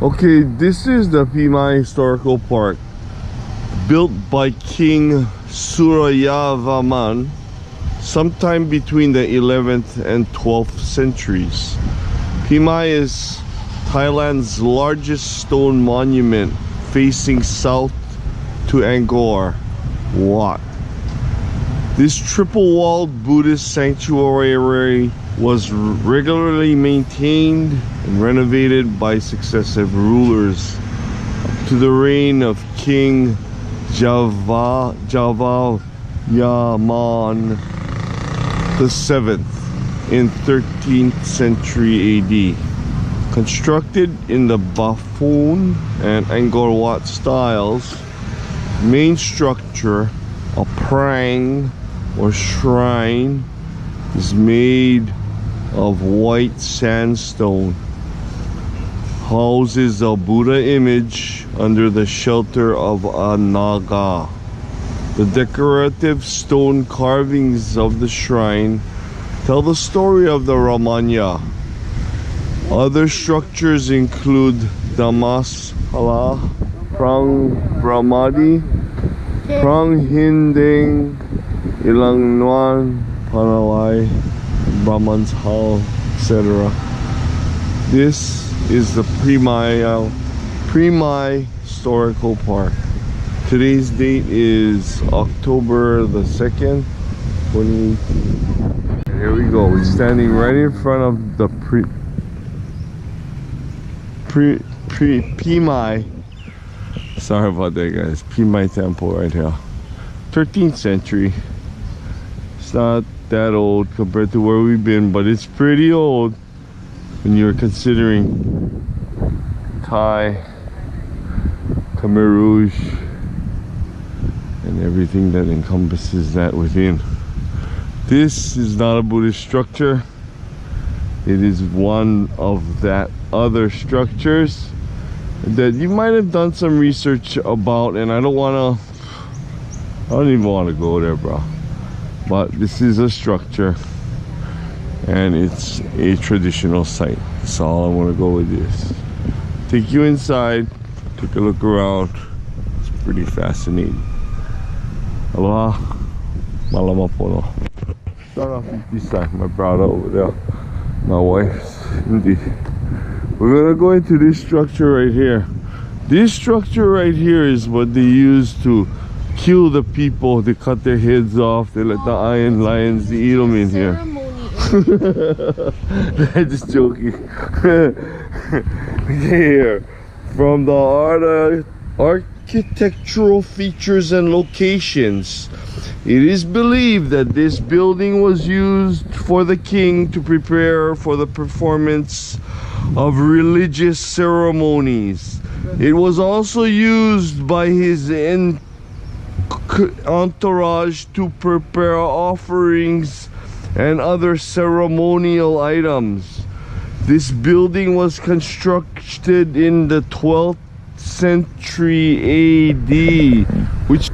Okay, this is the Phimai Historical Park, built by King Surayavaman sometime between the 11th and 12th centuries. Phimai is Thailand's largest stone monument facing south to Angkor Wat. This triple-walled Buddhist sanctuary was regularly maintained and renovated by successive rulers up to the reign of King Javayaman VII in 13th century AD. Constructed in the Bafun and Angkor Wat styles, main structure, a prang or shrine, is made of white sandstone, houses a Buddha image under the shelter of a naga. The decorative stone carvings of the shrine tell the story of the Ramanya. Other structures include Damashala, Prang Brahmadi, Prang Hinding, Ilang Nuan, Panalai, Brahman's Hall, etc. This is the Phimai Historical Park. Today's date is October the 2nd, 2018. And here we go. We're standing right in front of the Phimai. Sorry about that, guys. Phimai Temple right here. 13th century. It's not that old compared to where we've been, but it's pretty old when you're considering Thai, Khmer Rouge, and everything that encompasses that within. This is not a Buddhist structure. It is one of that other structures that you might have done some research about, and I don't even want to go there, bro. But this is a structure and it's a traditional site. That's all I want to go with this. Take you inside, take a look around. It's pretty fascinating. Aloha, malama pono. Start off with this side, my brother over there, my wife's indeed. We're gonna go into this structure right here. This structure right here is what they use to kill the people. They cut their heads off. They let the iron lions eat them in here. I'm just joking. Here, from the architectural features and locations, it is believed that this building was used for the king to prepare for the performance of religious ceremonies. It was also used by his entourage to prepare offerings and other ceremonial items. This building was constructed in the 12th century AD, which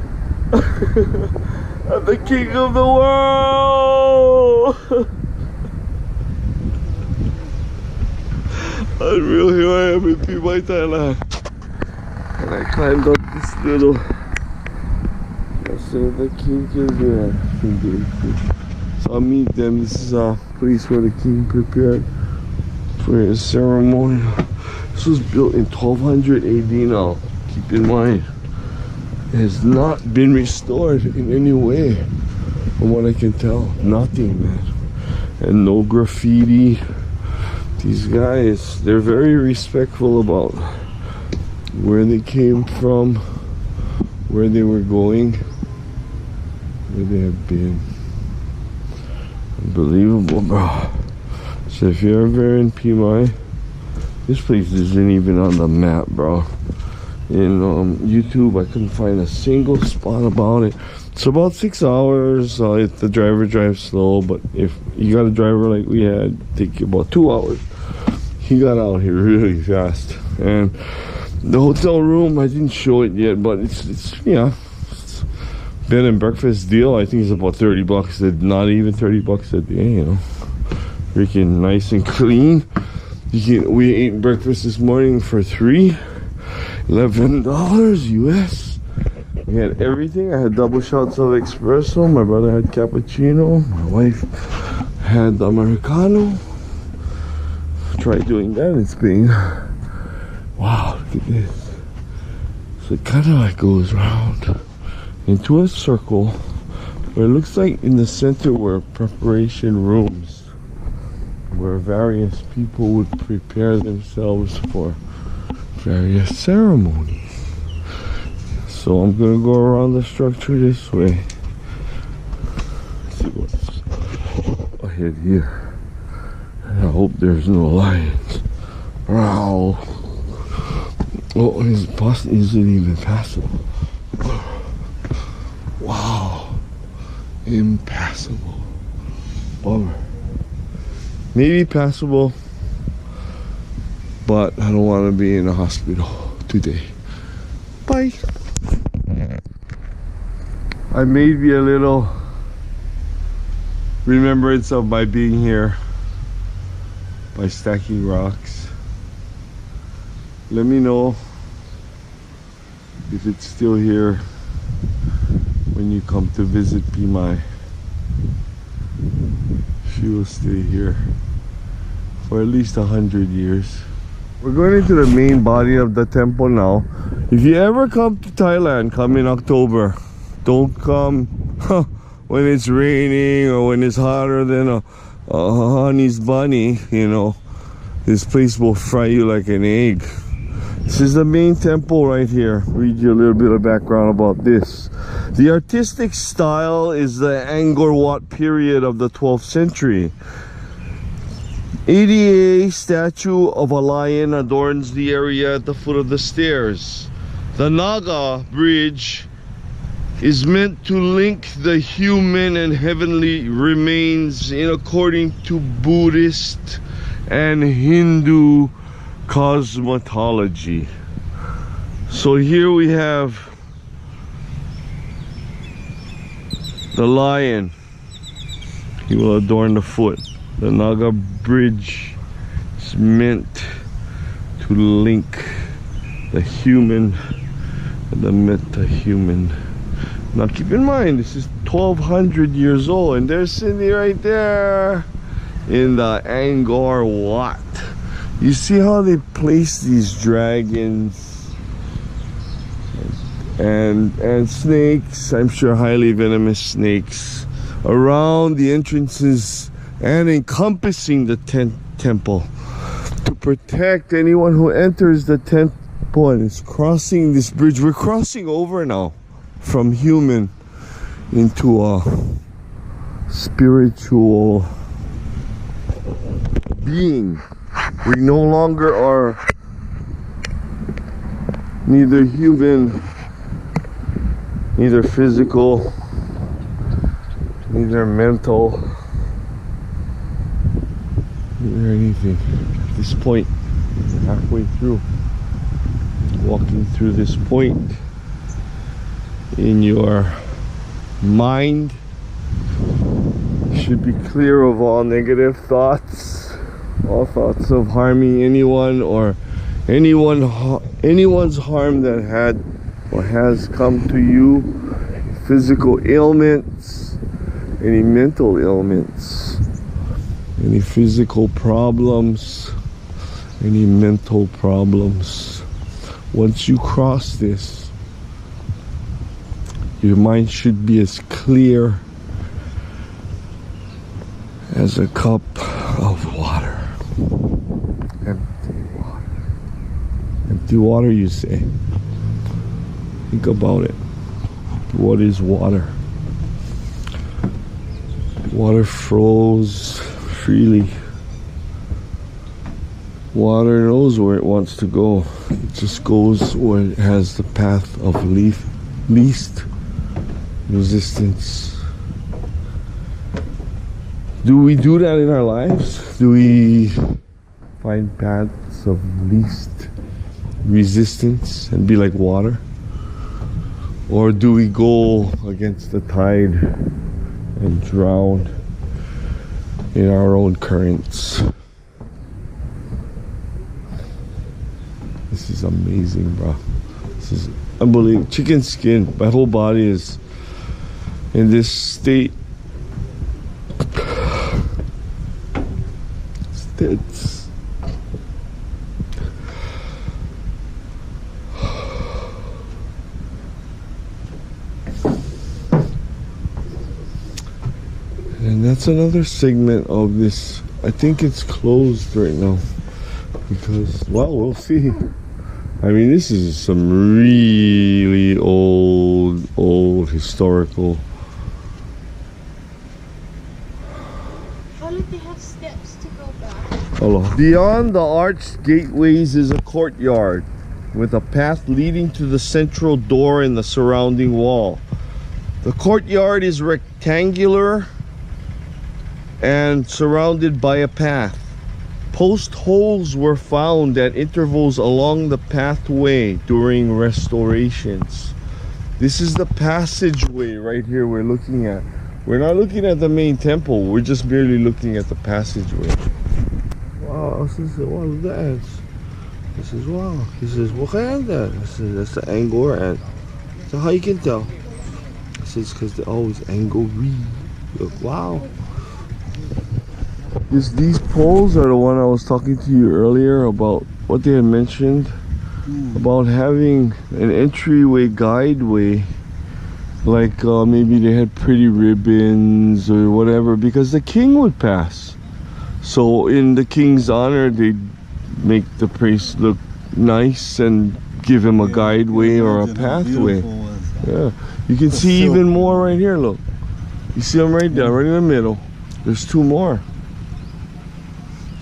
the king of the world. Unreal, here I am in Phimai, Thailand, and I climbed up this little. So the king can do that. So I'll meet them. This is a place where the king prepared for his ceremony. This was built in 1200 AD now. Keep in mind, it has not been restored in any way, from what I can tell. Nothing, man. And no graffiti. These guys, they're very respectful about where they came from, where they were going, where they have been. Unbelievable, bro. So if you're ever in Phimai, this place isn't even on the map, bro. In YouTube, I couldn't find a single spot about it. It's about 6 hours if the driver drives slow, but if you got a driver like we had, it'd take you about 2 hours. He got out here really fast. And the hotel room, I didn't show it yet, but it's yeah, it's bed and breakfast deal. I think it's about 30 bucks, not even 30 bucks a day, you know. Freaking nice and clean. We ate breakfast this morning for $11 US. We had everything. I had double shots of espresso. My brother had cappuccino. My wife had the Americano. Tried doing that in Spain. Wow, look at this. So it kind of like goes round into a circle, where it looks like in the center were preparation rooms where various people would prepare themselves for various ceremonies. So I'm gonna go around the structure this way. Let's see what's ahead here. I hope there's no lions. Wow. Oh, his bus isn't even passable. Wow. Impassable. Bummer. Maybe passable, but I don't want to be in a hospital today. Bye. I made me a little remembrance of my being here by stacking rocks. Let me know if it's still here when you come to visit Phimai. She will stay here for at least 100 years. We're going into the main body of the temple now. If you ever come to Thailand, come in October. Don't come when it's raining or when it's hotter than a honey's bunny, you know. This place will fry you like an egg. This is the main temple right here. Read you a little bit of background about this. The artistic style is the Angkor Wat period of the 12th century. ADA statue of a lion adorns the area at the foot of the stairs. The Naga bridge is meant to link the human and heavenly remains in according to Buddhist and Hindu cosmology. So here we have the lion. He will adorn the foot. The Naga bridge is meant to link the human and the meta-human. Now keep in mind, this is 1200 years old, and there's Cindy right there in the Angkor Wat. You see how they place these dragons and snakes, I'm sure highly venomous snakes, around the entrances and encompassing the temple to protect anyone who enters the temple and is crossing this bridge. We're crossing over now from human into a spiritual being. We no longer are neither human, neither physical, neither mental, neither anything. At this point, we're halfway through. Walking through this point in your mind should be clear of all negative thoughts, all thoughts of harming anyone or anyone's harm that had or has come to you, physical ailments, any mental ailments, any physical problems, any mental problems. Once you cross this, your mind should be as clear as a cup of water. Empty water. Empty water, you say? Think about it. What is water? Water flows freely. Water knows where it wants to go. It just goes where it has the path of least resistance. Do we do that in our lives? Do we find paths of least resistance and be like water? Or do we go against the tide and drown in our own currents? This is amazing, bro. This is unbelievable. Chicken skin. My whole body is in this state. It's and that's another segment of this. I think it's closed right now because, well, we'll see. I mean, this is some really old historical. Only they have steps to go back. Hello. Beyond the arched gateways is a courtyard with a path leading to the central door in the surrounding wall. The courtyard is rectangular and surrounded by a path. Post holes were found at intervals along the pathway during restorations. This is the passageway right here we're looking at. We're not looking at the main temple, we're just barely looking at the passageway. Wow, this is, what is that? This is, wow. This is, what kind of that? That's the Angkor ant. So how you can tell? This is because they're always angry. Look, wow. These poles are the one I was talking to you earlier about, what they had mentioned about having an entryway guideway, like maybe they had pretty ribbons or whatever, because the king would pass. So in the king's honor, they make the place look nice and give him a guideway or a pathway. Yeah, you can see even more right here. Look, you see them right there, right in the middle. There's two more.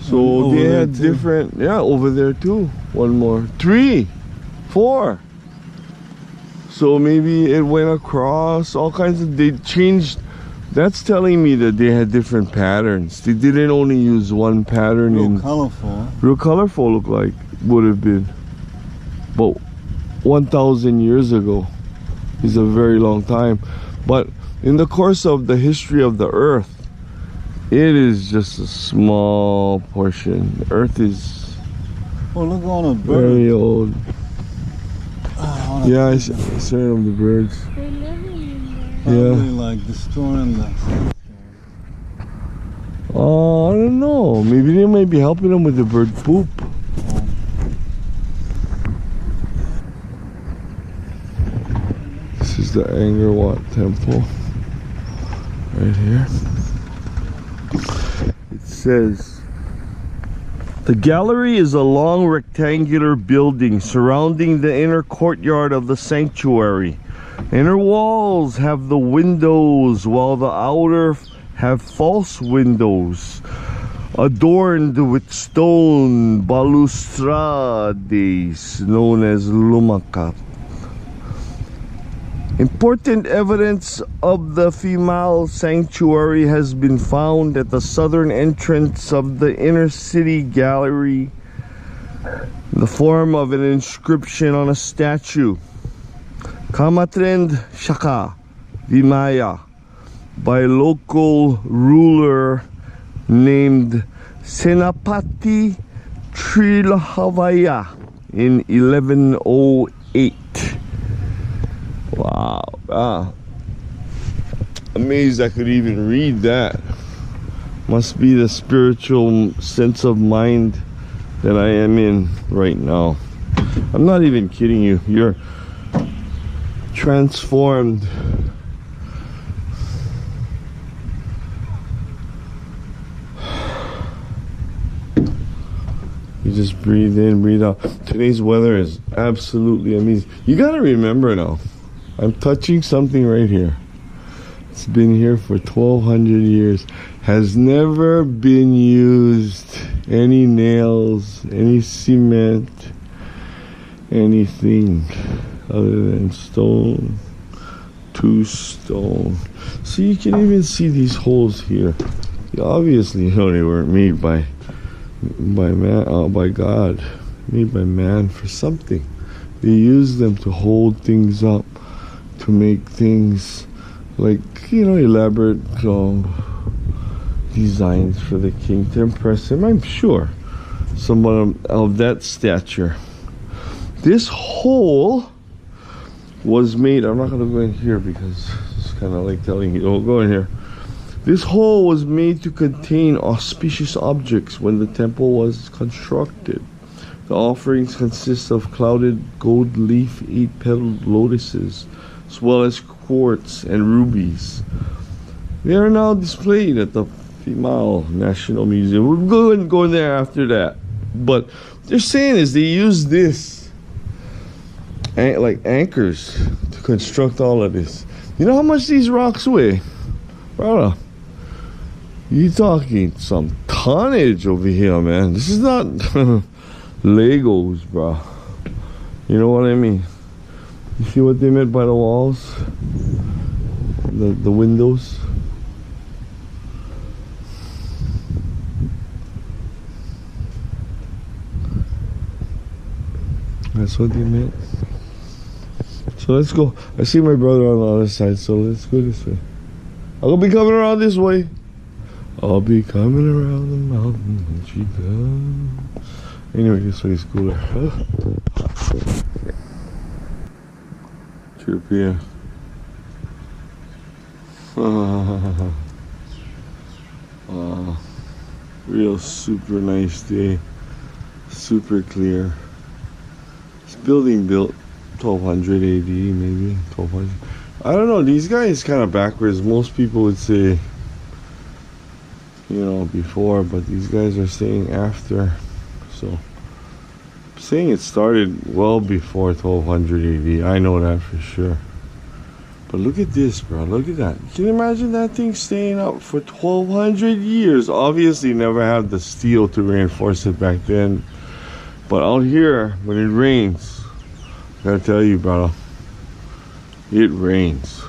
So they had different, yeah, over there too. One more, 3, 4. So maybe it went across all kinds of, they changed. That's telling me that they had different patterns. They didn't only use one pattern. Real colorful. Real colorful look like would have been. But 1,000 years ago is a very long time. But in the course of the history of the earth, it is just a small portion. The earth is look on a bird. very old. Yeah, I saw them, the birds. They're living in there. Probably like destroying the I don't know. Maybe they might be helping them with the bird poop. This is the Angkor Wat temple. Right here. It says, the gallery is a long rectangular building surrounding the inner courtyard of the sanctuary. Inner walls have the windows while the outer have false windows adorned with stone balustrades known as lumakat. Important evidence of the Phimai sanctuary has been found at the southern entrance of the inner city gallery in the form of an inscription on a statue. Kamatrend Shaka Vimaya by local ruler named Senapati Trilahavaya in 1108. Wow, amazed I could even read that. Must be the spiritual sense of mind that I am in right now. I'm not even kidding you. You're transformed. You just breathe in, breathe out. Today's weather is absolutely amazing. You gotta remember now, I'm touching something right here. It's been here for 1,200 years. Has never been used. Any nails, any cement, anything other than stone to stone. So you can even see these holes here. You obviously know they weren't made by man, by God. Made by man for something. They use them to hold things up, to make things like, you know, elaborate designs for the king to impress him. I'm sure someone of that stature This hole was made, I'm not going to go in here because it's kind of like telling you, don't go in here. This hole was made to contain auspicious objects when the temple was constructed. The offerings consist of clouded gold leaf, 8-petaled lotuses, as well as quartz and rubies. They are now displayed at the Phimai National Museum. We're going to go in there after that. But what they're saying is they use this like anchors to construct all of this. You know how much these rocks weigh? Brother, you talking some tonnage over here, man. This is not Legos, bro. You know what I mean? You see what they meant by the walls? The windows? That's what they meant. So let's go. I see my brother on the other side, so let's go this way. I'll be coming around this way. I'll be coming around the mountain when she comes. Anyway, this way is cooler. Trip here. Real super nice day. Super clear. This building built 1200 AD, maybe 1200. I don't know. These guys kind of backwards. Most people would say, you know, before, but these guys are saying after. So, I'm saying it started well before 1200 AD. I know that for sure. But look at this, bro. Look at that. Can you imagine that thing staying up for 1200 years? Obviously, never had the steel to reinforce it back then. But out here, when it rains, I gotta tell you, brother, it rains.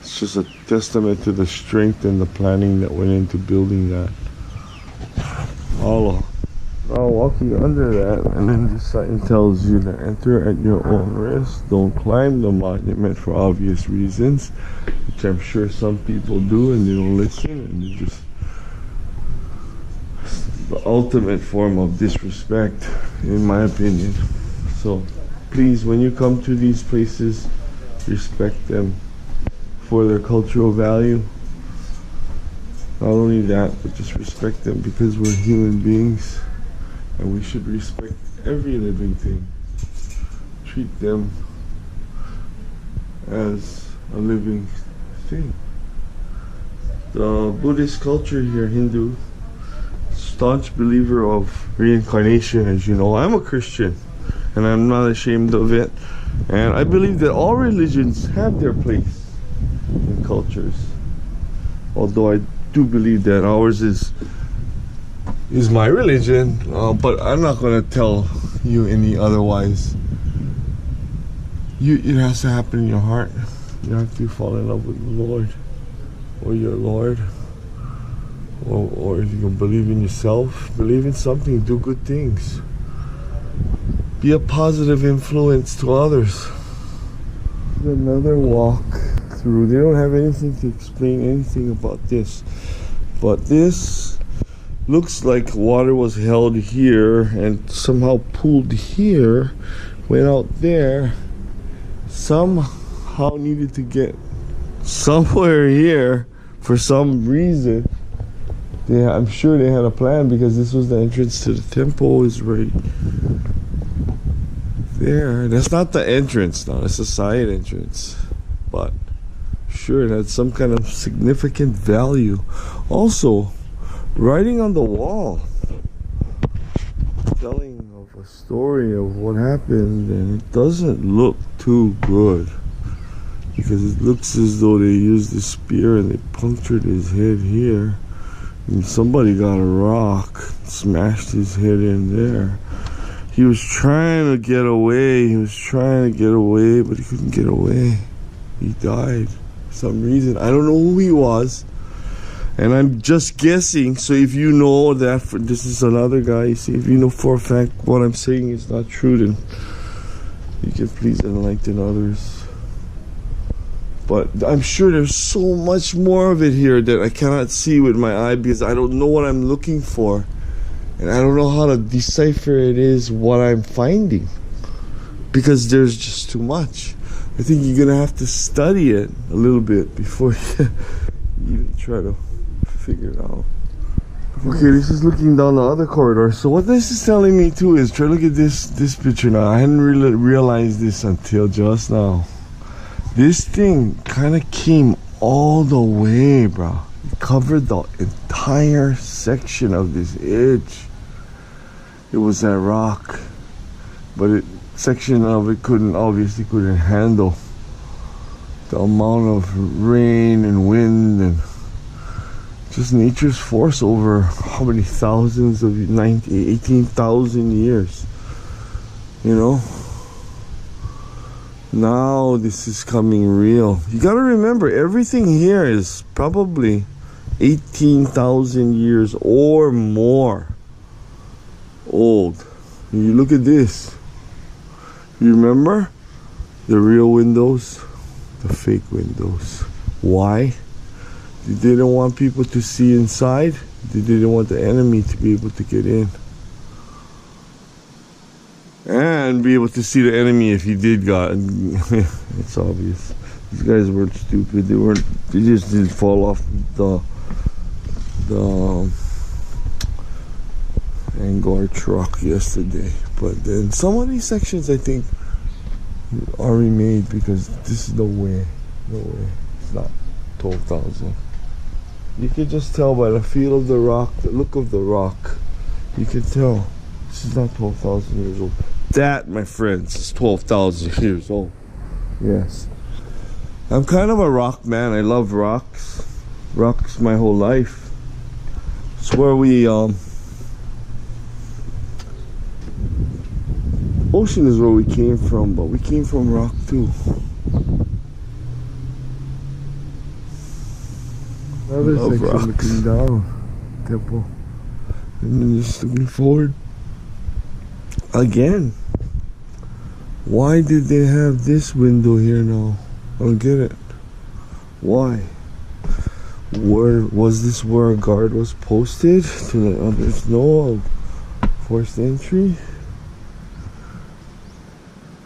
It's just a testament to the strength and the planning that went into building that. All walking under that, and then the sign tells you to enter at your own risk. Don't climb the monument for obvious reasons, which I'm sure some people do, and they don't listen, and they just the ultimate form of disrespect, in my opinion. So please, when you come to these places, respect them for their cultural value. Not only that, but just respect them because we're human beings and we should respect every living thing. Treat them as a living thing. The Buddhist culture here, Hindu, staunch believer of reincarnation, as you know. I'm a Christian and I'm not ashamed of it, and I believe that all religions have their place in cultures, although I do believe that ours is my religion, but I'm not going to tell you any otherwise. It has to happen in your heart. You have to fall in love with the Lord or your Lord. Or if you can believe in yourself, believe in something, do good things. Be a positive influence to others. Another walk through. They don't have anything to explain anything about this. But this looks like water was held here and somehow pooled here, went out there, somehow needed to get somewhere here for some reason. Yeah, I'm sure they had a plan because this was the entrance to the temple, is right there. That's not the entrance now, that's the side entrance. But sure, it had some kind of significant value. Also, writing on the wall, telling of a story of what happened, and it doesn't look too good. Because it looks as though they used the spear and they punctured his head here. And somebody got a rock, smashed his head in there. He was trying to get away. But he couldn't get away. He died for some reason. I don't know who he was. And I'm just guessing. So if you know that, this is another guy. You see, if you know for a fact what I'm saying is not true, then you can please enlighten others. But I'm sure there's so much more of it here that I cannot see with my eye because I don't know what I'm looking for. And I don't know how to decipher it is what I'm finding. because there's just too much. I think you're gonna have to study it a little bit before you even try to figure it out. Okay, this is looking down the other corridor. So what this is telling me too is, try to look at this picture now. I hadn't really realized this until just now. This thing kind of came all the way, bro. It covered the entire section of this edge. It was that rock, but it section of it obviously couldn't handle the amount of rain and wind and just nature's force over how many thousands of 18,000 years, you know. Now this is coming real. You gotta remember, everything here is probably 18,000 years or more old. You look at this. You remember the real windows, the fake windows. Why? They didn't want people to see inside. They didn't want the enemy to be able to get in. And be able to see the enemy if he did got. It's obvious. These guys weren't stupid. They just didn't fall off the Angkor truck yesterday. But then some of these sections I think are remade, because this is no way. It's not 12,000. You can just tell by the feel of the rock, the look of the rock. You can tell this is not 12,000 years old. That, my friends, is 12,000 years old. Yes. I'm kind of a rock man. I love rocks. Rocks my whole life. It's where we ocean is where we came from, but we came from rock too. Another section looking down, temple, and then just looking forward. Again, why did they have this window here now? I don't get it. Why? Where was this? Where a guard was posted to let others know of forced entry?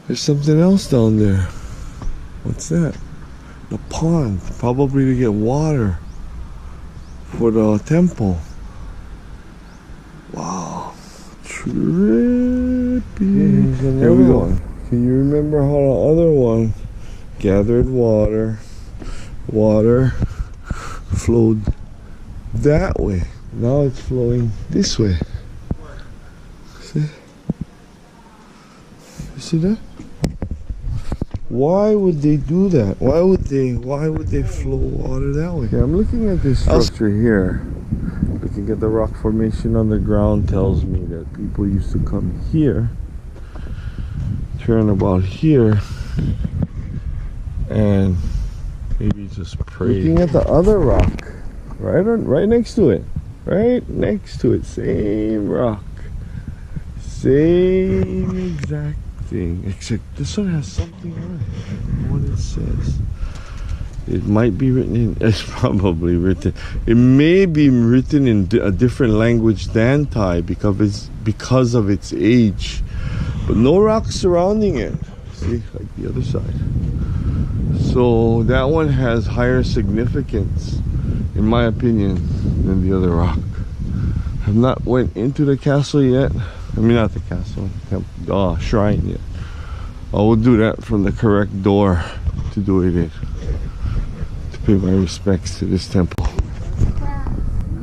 There's something else down there. What's that? The pond, probably to get water for the temple. Wow, trippy. Here we go. Can you remember how the other one gathered water flowed that way? Now it's flowing this way. See? You see that? Why would they do that? Why would they flow water that way? Yeah, I'm looking at this structure here. Looking at the rock formation on the ground tells me that people used to come here, turn about here, and maybe just pray. Looking at the other rock, right next to it. Right next to it. Same rock. Same exact thing, except this one has something on it. What it says. It might be written in, it's probably written, it may be written in a different language than Thai because of its age. But no rocks surrounding it. See, like the other side. So that one has higher significance, in my opinion, than the other rock. I've not went into the castle yet. I mean, not the castle, shrine yet. I will do that from the correct door to do it in. To pay my respects to this temple.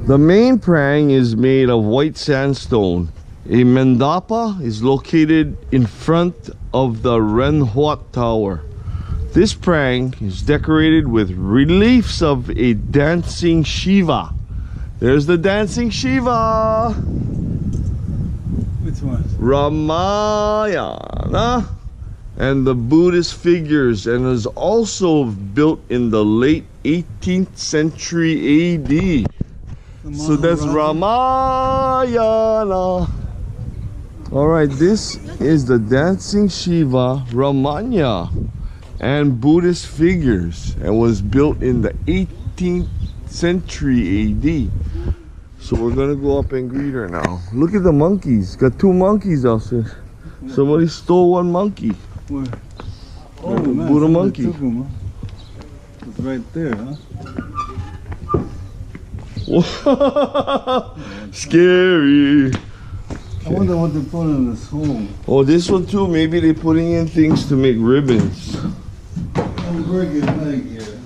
The main prang is made of white sandstone. A mandapa is located in front of the Renhuat Tower. This prang is decorated with reliefs of a dancing Shiva. There's the dancing Shiva. Which one? Ramayana. And the Buddhist figures, and is also built in the late 18th century AD. So that's Ramayana. Alright, this is the dancing Shiva Ramanya and Buddhist figures, and was built in the 18th century AD. So we're gonna go up and greet her now. Look at the monkeys. Got two monkeys out there. Somebody stole one monkey. Where? Oh, Buddha somebody monkey. took him, huh? It's right there, huh? Scary. I wonder what they put in this hole. Oh, this one too. Maybe they're putting in things to make ribbons. I'm breaking leg here.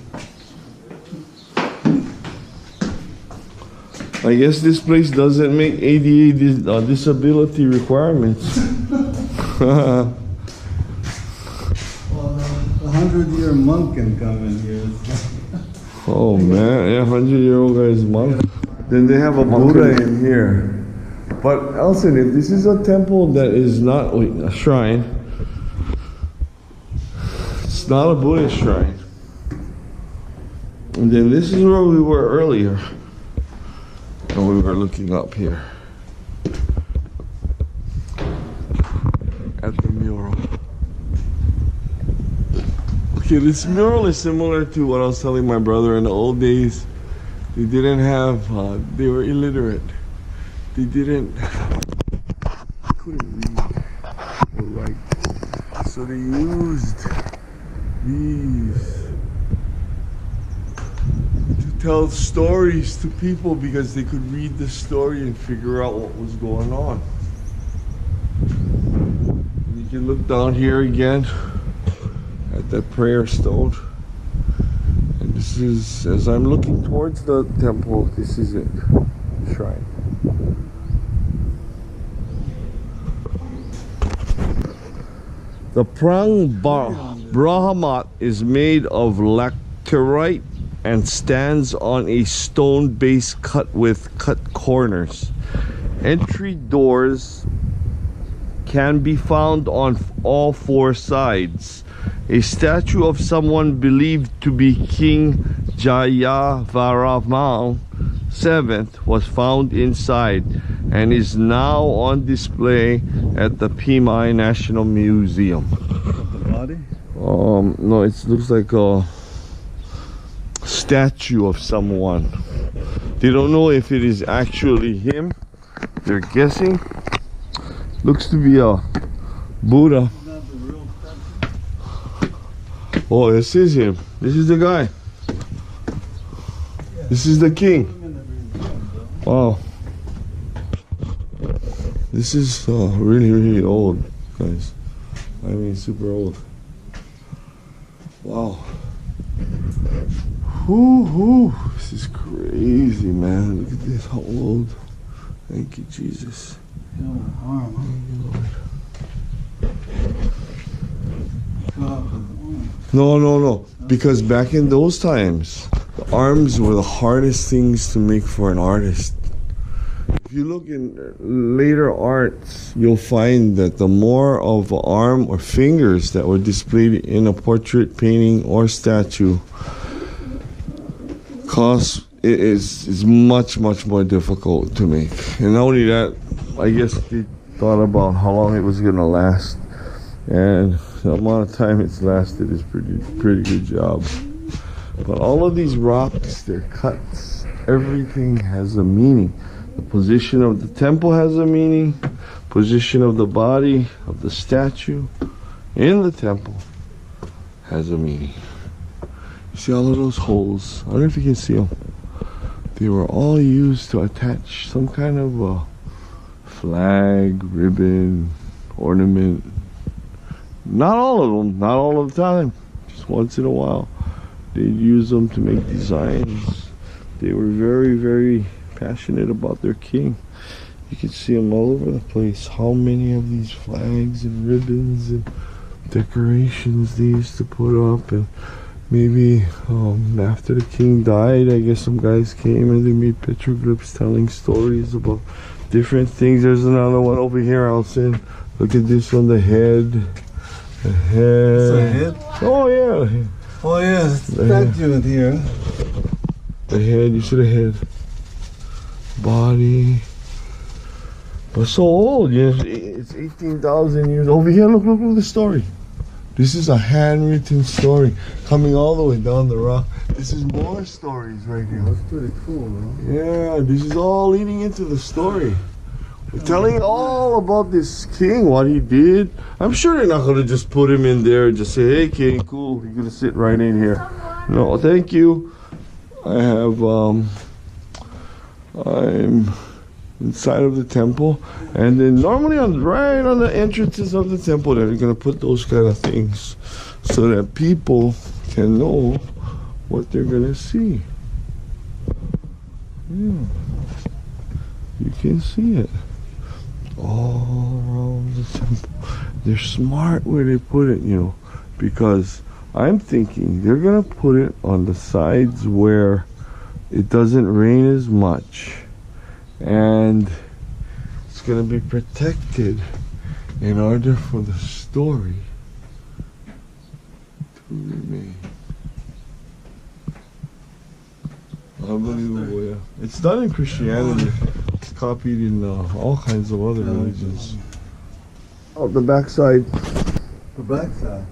I guess this place doesn't make ADA disability requirements. Well, a 100-year monk can come in here. Oh man, yeah, 100-year-old guy's monk. Then they have a Buddha in here. But Elson, if this is a temple that is not a shrine, it's not a Buddhist shrine. And then this is where we were earlier. And we were looking up here at the mural. Okay, this mural is similar to what I was telling my brother in the old days. They didn't have, they were illiterate. They couldn't read or write. So they used these to tell stories to people because they could read the story and figure out what was going on. You can look down here again at that prayer stone. And this is, as I'm looking towards the temple, this is it, the shrine. The Prang Brahmat is made of laterite and stands on a stone base cut with cut corners. Entry doors can be found on all four sides. A statue of someone believed to be King Jayavarman VII was found inside and is now on display at the Phimai National Museum. The body? No, it looks like a statue of someone. They don't know if it is actually him. They're guessing. Looks to be a Buddha. Not the real statue. Oh, this is him. This is the guy. This is the king. Wow. This is really, really old, guys. I mean, super old. Wow. Whoo. This is crazy, man. Look at this. How old. Thank you, Jesus. No. Because back in those times, the arms were the hardest things to make for an artist. If you look in later arts, you'll find that the more of an arm or fingers that were displayed in a portrait, painting, or statue, it is much more difficult to make. And not only that, I guess they thought about how long it was gonna last, and the amount of time it's lasted is pretty good job. But all of these rocks, their cuts, everything has a meaning. The position of the temple has a meaning. Position of the body of the statue in the temple has a meaning. You see all of those holes? I don't know if you can see them. They were all used to attach some kind of a flag, ribbon, ornament. Not all of them, not all of the time. Just once in a while. They'd use them to make designs. They were very passionate about their king. You can see them all over the place. How many of these flags and ribbons and decorations they used to put up. And maybe after the king died, I guess some guys came and they made petroglyphs telling stories about different things. There's another one over here, Alcin. Look at this one, the head. The head. It's a head? Oh yeah. Oh yeah, statue in here. The head, you see the head. Body. But so old, yes. It's 18,000 years. Over here, look at the story. This is a handwritten story coming all the way down the rock. This is more stories right here. That's pretty cool, man. Yeah, this is all leading into the story. telling all about this king, what he did. I'm sure they're not gonna just put him in there and just say, "Hey, king, cool, you're gonna sit right in here." No, thank you. I'm inside of the temple, and then normally right on the entrances of the temple, they're gonna put those kind of things so that people can know what they're gonna see. Yeah. You can see it all around the temple. They're smart where they put it, you know, because I'm thinking they're gonna put it on the sides where it doesn't rain as much, and it's gonna be protected in order for the story to remain. Unbelievable, yeah. It's done in Christianity. It's copied in all kinds of other religions. Oh, the backside. The backside.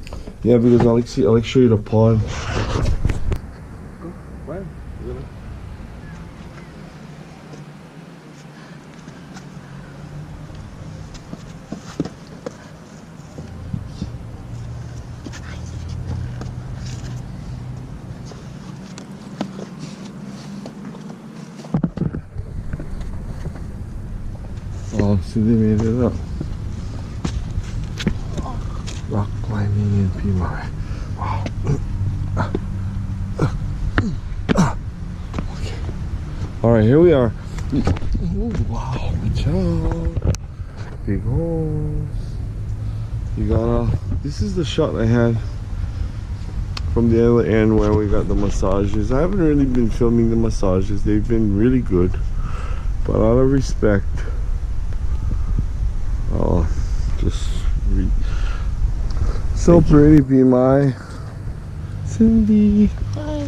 Yeah, because I like show you the pond. Oh, see, they made it up. Rock climbing in Phimai. Wow. Okay. Alright, here we are. Ooh, wow, watch out. Big holes. You gotta. This is the shot I had from the other end where we got the massages. I haven't really been filming the massages. They've been really good. But out of respect, so pretty, Phimai. Cindy. Hi.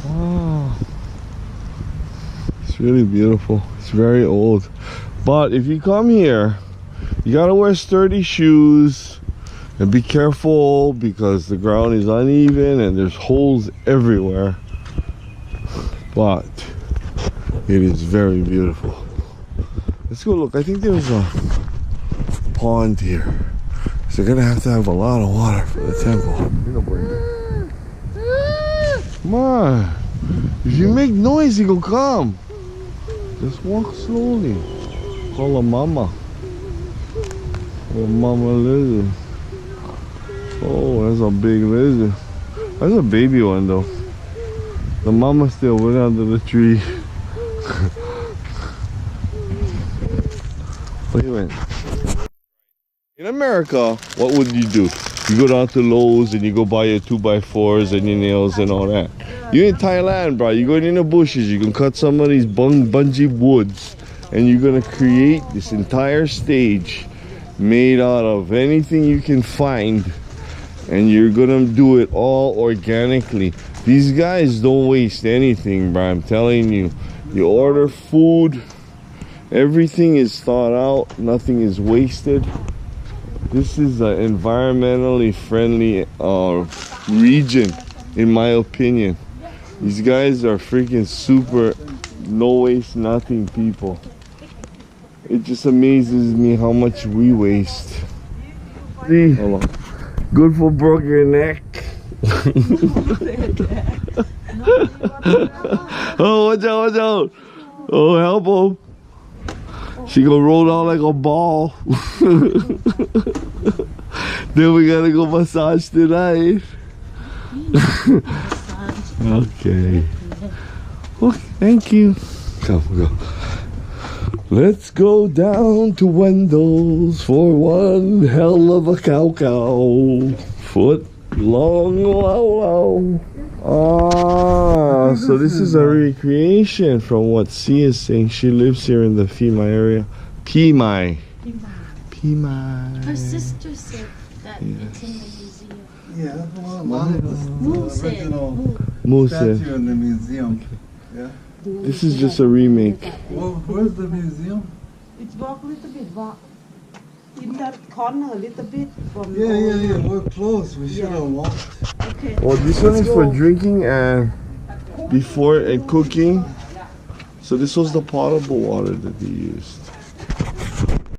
Wow. It's really beautiful. It's very old. But if you come here, you gotta wear sturdy shoes and be careful because the ground is uneven and there's holes everywhere. But it is very beautiful. Let's go look. I think there's a pond here. So they're gonna have to have a lot of water for the temple. Come on. If you make noise, he will come. Just walk slowly. Call a mama. Oh, mama lizard. Oh, that's a big lizard. That's a baby one though. The mama still went under the tree. Where you went? In America, what would you do? You go down to Lowe's and you go buy your 2x4s and your nails and all that. You're in Thailand, bro. You're going in the bushes. You can cut some of these bungee woods and you're going to create this entire stage made out of anything you can find, and you're going to do it all organically. These guys don't waste anything, bro. I'm telling you. You order food, everything is thought out, nothing is wasted. This is an environmentally friendly region, in my opinion. These guys are freaking super no waste nothing people. It just amazes me how much we waste. See? Hold on. Good for broke your neck. Oh, watch out, watch out. Oh, help him. She gonna roll down like a ball. Then we gotta go massage tonight. Okay. Okay, thank you. Come, go. Let's go down to Wendell's for one hell of a cow. Foot long, low. Ah, so this is a recreation from what C is saying. She lives here in the Phimai area. Phimai. Her sister said that it's in the museum. Yeah, that's one of Mu the said. original Mu said. statue in the museum. Yeah. This is just a remake. Well, where's the museum? It's walk a little bit, walk in that corner a little bit from Yeah. We're close. We should have walked. Okay. Well, this one is for drinking and before and cooking. So this was the potable water that they used.